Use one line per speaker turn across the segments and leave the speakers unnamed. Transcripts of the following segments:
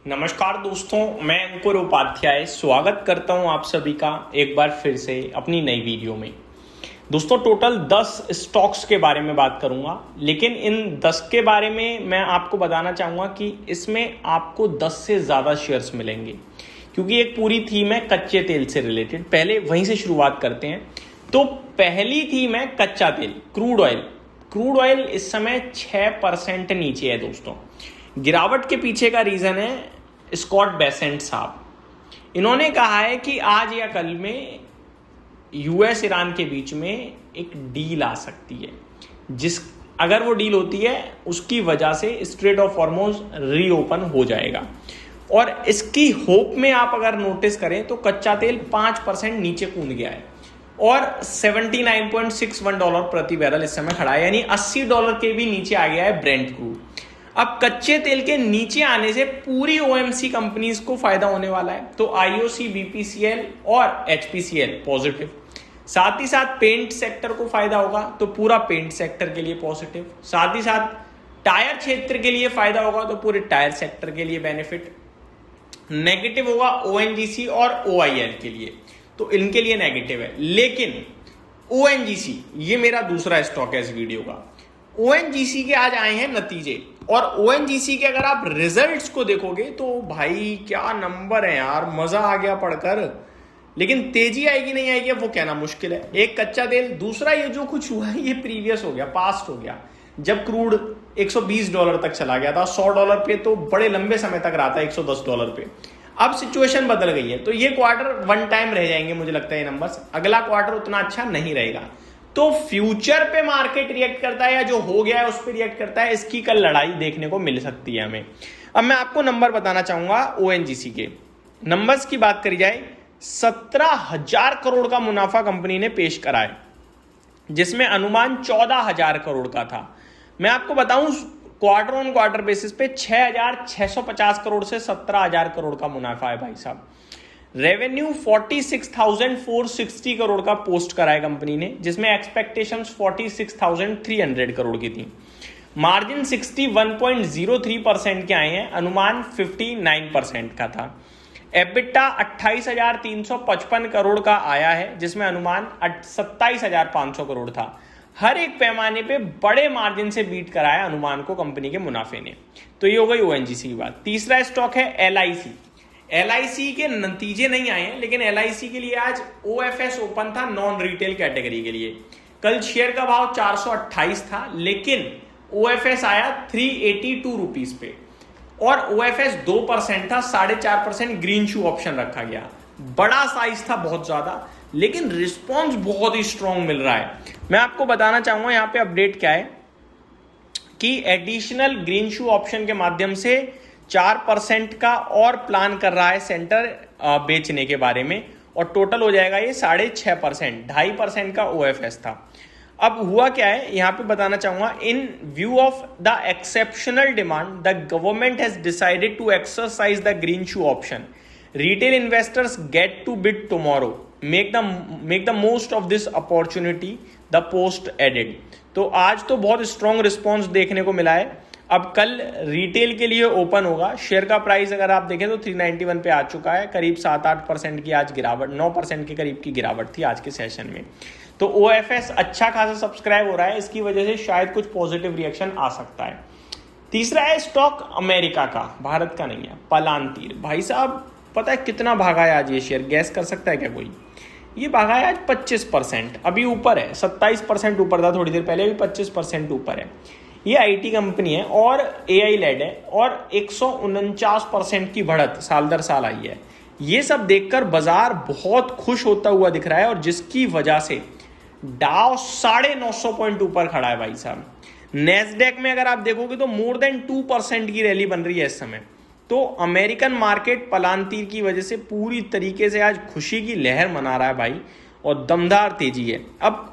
नमस्कार दोस्तों, मैं अंकुर उपाध्याय स्वागत करता हूं आप सभी का एक बार फिर से अपनी नई वीडियो में। दोस्तों, टोटल 10 स्टॉक्स के बारे में बात करूंगा, लेकिन इन 10 के बारे में मैं आपको बताना चाहूँगा कि इसमें आपको 10 से ज़्यादा शेयर्स मिलेंगे, क्योंकि एक पूरी थीम है कच्चे तेल से रिलेटेड। पहले वहीं से शुरुआत करते हैं। तो पहली थीम है कच्चा तेल, क्रूड ऑयल। क्रूड ऑयल इस समय 6% नीचे है दोस्तों। गिरावट के पीछे का रीजन है स्कॉट बेसेंट साहब। इन्होंने कहा है कि आज या कल में यूएस ईरान के बीच में एक डील आ सकती है, अगर वो डील होती है उसकी वजह से स्ट्रेट ऑफ हॉर्मुज़ रीओपन हो जाएगा। और इसकी होप में आप अगर नोटिस करें तो कच्चा तेल 5% नीचे कूद गया है और $79.61 प्रति बैरल इस समय खड़ा है, यानी $80 के भी नीचे आ गया है ब्रेंट क्रूड। अब कच्चे तेल के नीचे आने से पूरी ओएमसी कंपनीज को फायदा होने वाला है। तो आईओसी, बीपीसीएल और एचपीसीएल पॉजिटिव, साथ ही साथ पेंट सेक्टर को फायदा होगा तो पूरा पेंट सेक्टर के लिए पॉजिटिव, साथ ही साथ टायर क्षेत्र के लिए फायदा होगा तो पूरे टायर सेक्टर के लिए बेनिफिट। नेगेटिव होगा ओएनजीसी और ओआईएल के लिए, तो इनके लिए नेगेटिव है। लेकिन ओएनजीसी, ये मेरा दूसरा स्टॉक है इस वीडियो का। ओएनजीसी के आज आए हैं नतीजे, और ओएनजीसी के अगर आप रिजल्ट्स को देखोगे तो भाई क्या नंबर है यार, मजा आ गया पढ़कर। लेकिन तेजी आएगी नहीं आएगी अब वो कहना मुश्किल है। एक कच्चा तेल, दूसरा ये जो कुछ हुआ है ये प्रीवियस हो गया, पास्ट हो गया। जब क्रूड $120 तक चला गया था, $100 पे तो बड़े लंबे समय तक रहा था, $110 पे। अब सिचुएशन बदल गई है, तो ये क्वार्टर वन टाइम रह जाएंगे मुझे लगता है ये नंबर्स। अगला क्वार्टर उतना अच्छा नहीं रहेगा। तो फ्यूचर पे मार्केट रिएक्ट करता है या जो हो गया है उस पर रिएक्ट करता है, इसकी कल लड़ाई देखने को मिल सकती है हमें। अब मैं आपको नंबर बताना चाहूंगा ओएनजीसी के। नंबर्स की बात करी जाए, 17,000 करोड़ का मुनाफा कंपनी ने पेश करा है, जिसमें अनुमान 14,000 करोड़ का था। मैं आपको बताऊं, क्वार्टर ऑन क्वार्टर बेसिस पे 6,650 करोड़ से 17,000 करोड़ का मुनाफा है भाई साहब। रेवेन्यू 46,460 करोड़ का पोस्ट करा है कंपनी ने, जिसमें एक्सपेक्टेशंस 46,300 करोड़ की थी। मार्जिन 61.03% के आए हैं, अनुमान 59% का था। एबिटा 28,355 करोड़ का आया है, जिसमें अनुमान 27,500 करोड़ था। हर एक पैमाने पे बड़े मार्जिन से बीट कराया अनुमान को कंपनी के मुनाफे ने। तो ये हो गई ओएनजीसी की बात। तीसरा स्टॉक है एलआईसी। एलआईसी के नतीजे नहीं आए हैं, लेकिन एलआईसी के लिए आज ओएफएस ओपन था नॉन रिटेल कैटेगरी के लिए। कल शेयर का भाव 428 था, लेकिन ओएफएस आया 382 रुपीज पे, और ओएफएस 2% था, 4.5% ग्रीन शू ऑप्शन रखा गया। बड़ा साइज था बहुत ज्यादा, लेकिन रिस्पॉन्स बहुत ही स्ट्रॉन्ग मिल रहा है। मैं आपको बताना चाहूंगा यहाँ पे अपडेट क्या है कि एडिशनल ग्रीन शू ऑप्शन के माध्यम से 4% का और प्लान कर रहा है सेंटर बेचने के बारे में, और टोटल हो जाएगा ये 6.5%, 2.5% का ओएफएस था। अब हुआ क्या है यहाँ पे बताना चाहूंगा। In view of the exceptional demand, the government has decided to exercise the green shoe option. Retail investors get to bid tomorrow, make the most of this opportunity, the post added. तो आज तो बहुत strong response देखने को मिला है। अब कल रिटेल के लिए ओपन होगा। शेयर का प्राइस अगर आप देखें तो 391 पे आ चुका है, करीब 7-8% की आज गिरावट, 9% के करीब की गिरावट थी आज के सेशन में। तो ओएफएस अच्छा खासा सब्सक्राइब हो रहा है, इसकी वजह से शायद कुछ पॉजिटिव रिएक्शन आ सकता है। तीसरा है स्टॉक अमेरिका का, भारत का नहीं है, पलांतीर। भाई साहब पता है कितना भागा है आज ये शेयर, गैस कर सकता है क्या कोई? ये भागा है आज 25%, अभी ऊपर है, 27% ऊपर था थोड़ी देर पहले, अभी 25% ऊपर है। ये आईटी कंपनी है और एआई लेड है, और 149% की बढ़त साल दर साल आई है। ये सब देखकर बाजार बहुत खुश होता हुआ दिख रहा है, और जिसकी वजह से डाउ 950 पॉइंट ऊपर खड़ा है भाई साहब। नेस्डेक में अगर आप देखोगे तो मोर देन 2% की रैली बन रही है इस समय। तो अमेरिकन मार्केट पलांतीर की वजह से पूरी तरीके से आज खुशी की लहर मना रहा है भाई, और दमदार तेजी है। अब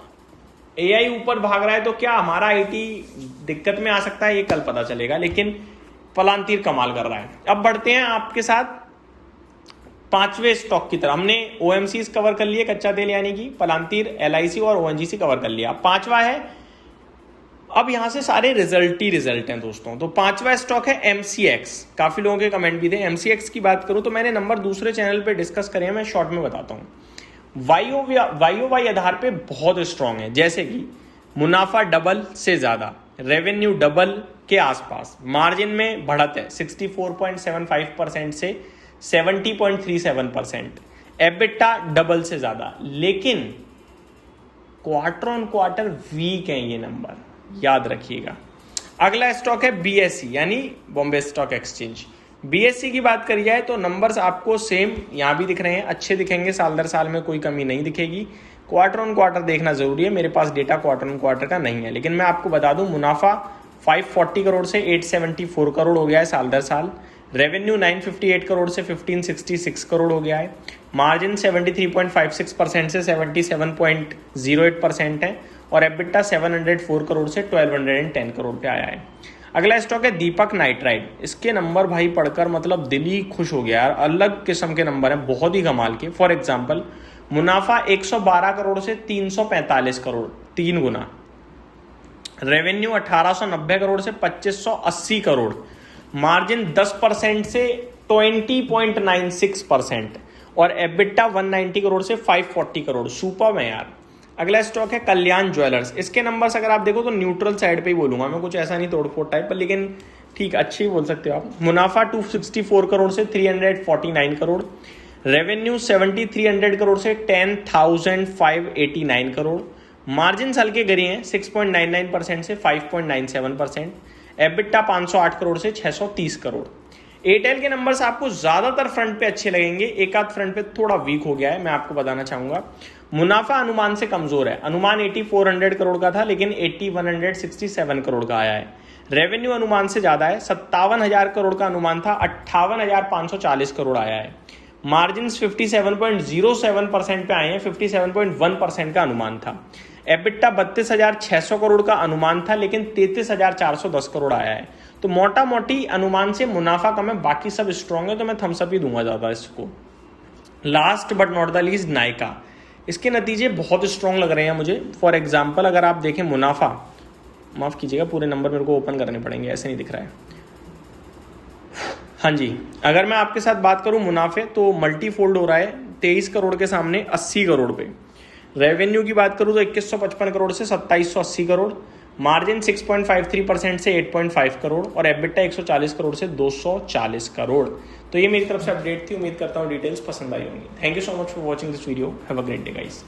एआई ऊपर भाग रहा है तो क्या हमारा आईटी दिक्कत में आ सकता है, ये कल पता चलेगा, लेकिन पलांतीर कमाल कर रहा है। अब बढ़ते हैं आपके साथ पांचवें स्टॉक की तरह। हमने ओएमसी कवर कर लिए, कच्चा तेल यानी कि पलांतीर, एलआईसी और ओएनजीसी कवर कर लिया। पांचवा है अब यहां से सारे रिजल्ट ही रिजल्ट हैं दोस्तों। तो पांचवा स्टॉक है MCX। काफी लोगों के कमेंट भी थे। MCX की बात करूं तो मैंने नंबर दूसरे चैनल पे डिस्कस करे हैं, मैं शॉर्ट में बताता हूं। वाई आधार पे बहुत स्ट्रांग है, जैसे कि मुनाफा डबल से ज्यादा, रेवेन्यू डबल के आसपास, मार्जिन में बढ़त है 64.75% से 70.37%, एबिटा डबल से ज्यादा, लेकिन क्वार्टर ऑन क्वार्टर वीक है ये नंबर, याद रखिएगा। अगला स्टॉक है BSE यानी बॉम्बे स्टॉक एक्सचेंज। BSE की बात करी जाए तो नंबर्स आपको सेम यहां भी दिख रहे हैं, अच्छे दिखेंगे, साल दर साल में कोई कमी नहीं दिखेगी। क्वार्टर ऑन क्वार्टर देखना जरूरी है, मेरे पास डेटा क्वार्टर ऑन क्वार्टर का नहीं है, लेकिन मैं आपको बता दूं मुनाफा 540 करोड़ से 874 करोड़ हो गया है साल दर साल। रेवेन्यू 958 करोड़ से 1566 करोड़ हो गया है। मार्जिन 73.56% से 77.08% है और एबिटा 704 करोड़ से 1210 करोड़ पे आया है। अगला स्टॉक है दीपक नाइट्राइट। इसके नंबर भाई पढ़कर मतलब दिल ही खुश हो गया यार, अलग किस्म के नंबर हैं, बहुत ही कमाल के। फॉर एग्जांपल मुनाफा 112 करोड़ से 345 करोड़, 3 गुना। रेवेन्यू 1890 करोड़ से 2580 करोड़। मार्जिन 10% से 20.96% और एबिटा 190 करोड़ से 540 करोड़। सुपर है यार। अगला स्टॉक है कल्याण ज्वेलर्स। इसके नंबर्स अगर आप देखो तो न्यूट्रल साइड पे ही बोलूंगा मैं, कुछ ऐसा नहीं तोड़फोड़ टाइप पर, लेकिन ठीक अच्छी ही बोल सकते हो आप। मुनाफा 264 करोड़ से 349 करोड़। रेवेन्यू 7300 करोड़ से 10,589 करोड़। मार्जिन हल्के गिरे हैं 6.99% से 5.97%। एबिटा 508 करोड़ से 630 करोड़। एयरटेल के नंबर्स आपको ज्यादातर फ्रंट पे अच्छे लगेंगे, एक आध फ्रंट पे थोड़ा वीक हो गया है, मैं आपको बताना चाहूंगा। मुनाफा अनुमान से कमजोर है, अनुमान 8400 करोड़ का था लेकिन 8167 करोड़ का आया है। रेवेन्यू अनुमान से ज्यादा है, 57,000 करोड़ का अनुमान था, 58,540 करोड़ आया है। मार्जिन 57.07% पे आए हैं, 57.1% का अनुमान था। एबिटा 32,600 करोड़ का अनुमान था लेकिन 33,410 करोड़ आया है। तो मोटा मोटी अनुमान से मुनाफा कम है, बाकी सब स्ट्रॉन्ग है, तो मैं थम्स अप ही दूंगा ज्यादा इसको। Last but not the least Nykaa. इसके नतीजे बहुत स्ट्रॉन्ग लग रहे हैं मुझे। फॉर एग्जाम्पल अगर आप देखें मुनाफा, माफ कीजिएगा पूरे नंबर मेरे को ओपन करने पड़ेंगे, ऐसे नहीं दिख रहा है। हाँ जी, अगर मैं आपके साथ बात करूं मुनाफे तो मल्टी फोल्ड हो रहा है, 23 करोड़ के सामने 80 करोड़ पे। रेवेन्यू की बात करूं तो 2155 करोड़ से 2780 करोड़। मार्जिन 6.53% से 8.5 करोड़ और एबिटा 140 करोड़ से 240 करोड़। तो ये मेरी तरफ से अपडेट थी, उम्मीद करता हूँ डिटेल्स पसंद आई होंगी। Thank you so much for watching this video. Have a great day guys.